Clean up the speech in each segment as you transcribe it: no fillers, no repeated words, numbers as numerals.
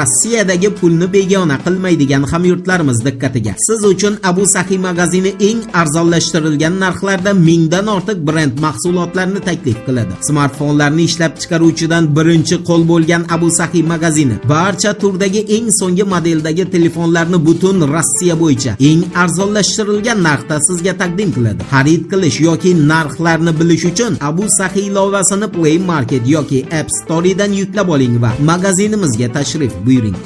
Rossiyadagi pulni begona qilmaydigan hamyurtlarimiz diqqatiga. Siz uchun Abu Sahi magazini eng arzonlashtirilgan narxlarda mingdan ortiq brend mahsulotlarni taklif qiladi. Smartfonlarni ishlab chiqaruvchidan birinchi qo'l bo'lgan Abu Sahi magazini barcha turdagi eng so'nggi modeldagi telefonlarni butun Rossiya bo'yicha eng arzonlashtirilgan narxda sizga taqdim qiladi. Xarid qilish yoki narxlarni bilish uchun Abu Sahi ilovasini Play Market yoki App Store'dan yuklab oling va magazinimizga tashrif buyuring.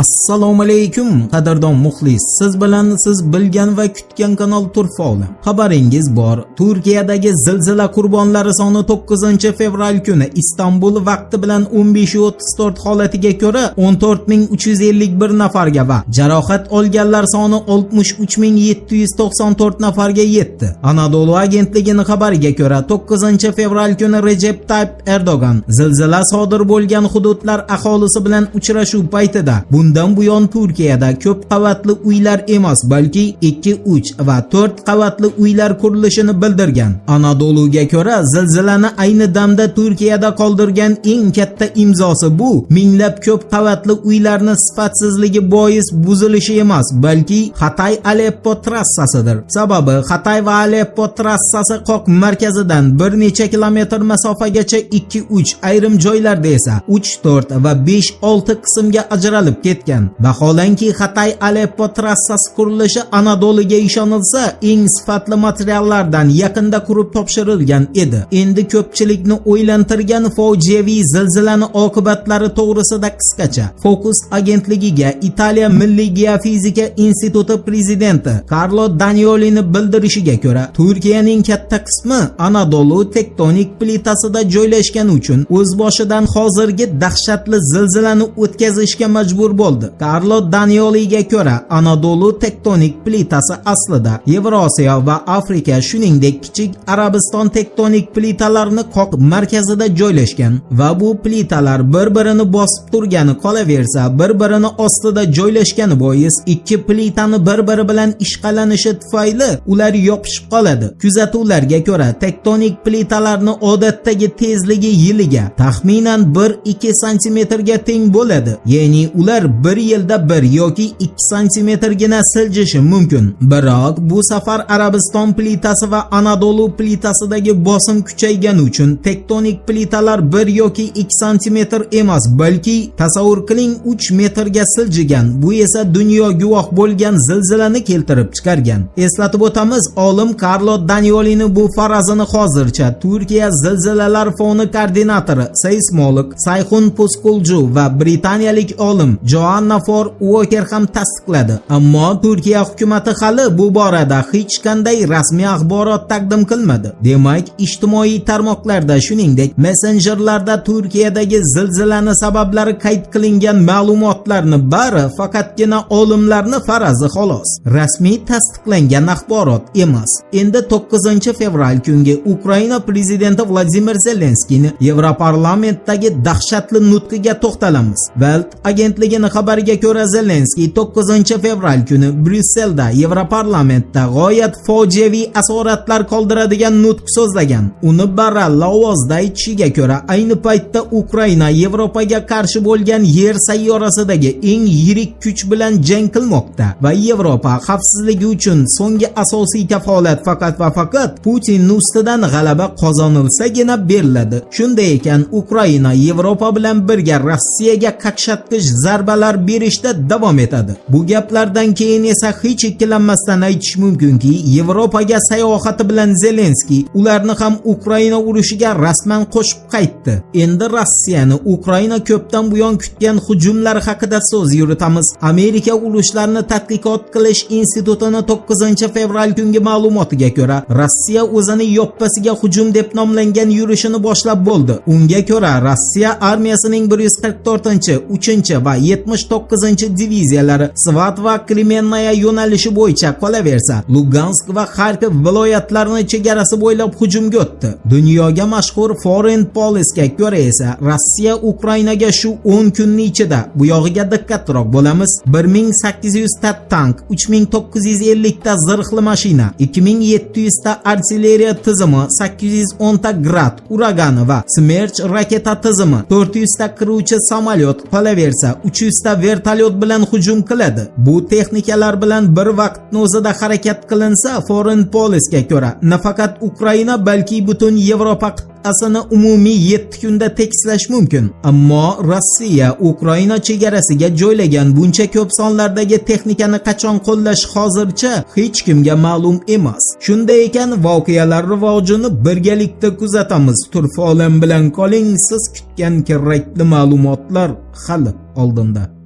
Assalomu alaykum qadrdon muxlis, siz bilan siz bilgan va kutgan kanal Turfoli. Xabaringiz bor, Turkiyadagi zilzila qurbonlari soni 9-fevral kuni Istanbul vaqti bilan 15:34 holatiga ko'ra 14351 nafarga va jarohat olganlar soni 63794 nafarga yetdi. Anadolu agentligining xabariga ko'ra 9-fevral kuni Recep Tayyip Erdogan zilzila sodir bo'lgan hududlar aholisi bilan uchrashuv paytida bundan buyon Turkiyada ko'p qavatli uylar emas, balki 2, 3 va 4 qavatli uylar qurilishini bildirgan. Anadoluga ko'ra, zilzilani ayni damda Turkiyada qoldirgan eng katta imzosi bu minglab ko'p qavatli uylarning sifatsizligi bois buzilishi emas, balki Hatay-Aleppo trassasidir. Sababi Hatay va Aleppo trassasi qoq markazidan bir necha kilometr masofagacha 2-3, ayrim joylarda esa 3-4 va 5-6 qismga ajralib ketgan. Vaholanki Hatay-Aleppo trassasi qurilishi Anadoluga ishonilsa eng sifatli materiallardan yaqinda qurib topshirilgan edi. Endi ko'pchilikni o'ylantirgan fojiaviy zilzilani oqibatlari to'g'risida qisqacha Focus agentligiga Italiya Milliy geofizika instituti prezidenti Carlo Daniolini bildirishiga ko'ra, Turkiyaning katta qismi Anadolu tektonik plitasida joylashgani uchun o'z boshidan hozirgi dahshatli zilzilani o'tkazishga majbur bo'ldi. Carlo Danioliga ko'ra, Anadolu tektonik plitasi aslida Yevrosiyo va Afrika, shuningdek kichik Arabiston tektonik plitalarini qoq markazida joylashgan va bu plitalar bir-birini bosib turgani qolaversa, bir-birini ostida joylashgani bois ikki plitani bir-biri bilan ishqalanishi tufayli ular yopishib qoladi. Kuzatuvlarga ko'ra, tektonik plitalarning odatdagi tezligi yiliga taxminan 1-2 santimetrga teng bo'ladi. Ya'ni ular bir yilda 1 yoki 2 santimetrgina siljishi mumkin. Biroq bu safar Arabiston plitasi va Anadolu plitasidagi bosim kuchaygani uchun tektonik plitalar 1 yoki 2 santimetr emas, balki tasavvur qiling 3 metrga siljigan. Bu esa dunyo guvoh bo'lgan zilzilani keltirib chiqargan. Eslatib o'tamiz, olim Carlo Daniolini bu farazini hozircha Turkiya zilzilalar foni koordinatori, seysmolog Sayxun Puskulju va britaniyalik olim Joanna For Walker ham tasdiqladi. Ammo Turkiya hukumatı hali bu borada hech qanday rasmiy axborot taqdim qilmadi. Demak, ijtimoiy tarmoqlarda, shuningdek, messenjerlarda Turkiyadagi zilzilani sabablari qayd qilingan ma'lumotlarni bari faqatgina olimlarning farazi xolos. Rasmiy tasdiqlangan axborot emas. Endi 9-fevral kungi Ukraina prezidenti Vladimir Zelenskiyning Yevroparlamentdagi dahshatli nutqiga to'xtalamiz. Welt agentligining xabariga ko'ra, Zelenskiy 9-fevral kuni Bryusselda Yevroparlamentda g'oyat fojiaviy asoratlar qoldiradigan nutq so'zlagan. Uni baralla ovozda aytishiga ko'ra, ayni paytda Ukraina Yevropaga qarshi bo'lgan yer sayyorasidagi eng yirik kuch bilan jang qilmoqda va Yevropa xavfsizligi uchun so'nggi asosiy kafolat faqat va faqat Putinning ustidan g'alaba qozonilsagina beriladi. Shunday ekan, Ukraina Yevropa bilan birga Rossiyaga qaqshatqich zarbalar berishda davom etadi. Bu gaplardan keyin esa hech ikkilanmasdan aytish mumkinki, Yevropaga sayohati bilan Zelenskiy ularni ham Ukraina urushiga rasman qo'shib qaytdi. Endi Rossiyani Ukraina ko'pdan buyon kutgan hujumlari haqida so'z yuritamiz. Amerika urushlarni tadqiqot qilish institutining 9-fevral kungi ma'lumotiga ko'ra, Rossiya o'zini yoppasiga hujum deb nomlangan yurishini boshlab bo'ldi. Unga ko'ra, Rossiya armiyasining 144-3 va 79-diviziyalari Svat va Kremenная yo'nalishi bo'yicha qolaversa, Lugansk va Kharkiv viloyatlarini chegarasi bo'ylab hujumga o'tdi. Dunyoga mashhur Foreign Policy'ga ko'ra esa Rossiya Ukrainaga shu 10 kunning ichida, bu yog'iga diqqatroq bo'lamiz, 1800 ta tank, 3950 ta zirhli mashina, 2700 ta artilleriya tizimi, 810 ta Grad uragani va Smerch raketa tizimi, 400 ta qiruvchi samolyot, qolaversa 300 ta vertolyot bilan hujum qiladi. Bu texnikalar bilan bir vaqtning o'zida harakat qilinsa, Foreign Policy'ga ko'ra nafaqat Ukraina, balki butun Yevropa qit'asini umumiy 7 kunda tekislash mumkin. Ammo Rossiya Ukraina chegarasiga joylagan buncha ko'p sonlardagi texnikani qachon qo'llash hozircha hech kimga ma'lum emas. Shunday ekan, voqealar rivojini birgalikda kuzatamiz. Turfa olam bilan qoling, siz kutgan kerakli ma'lumotlar hali oldinda.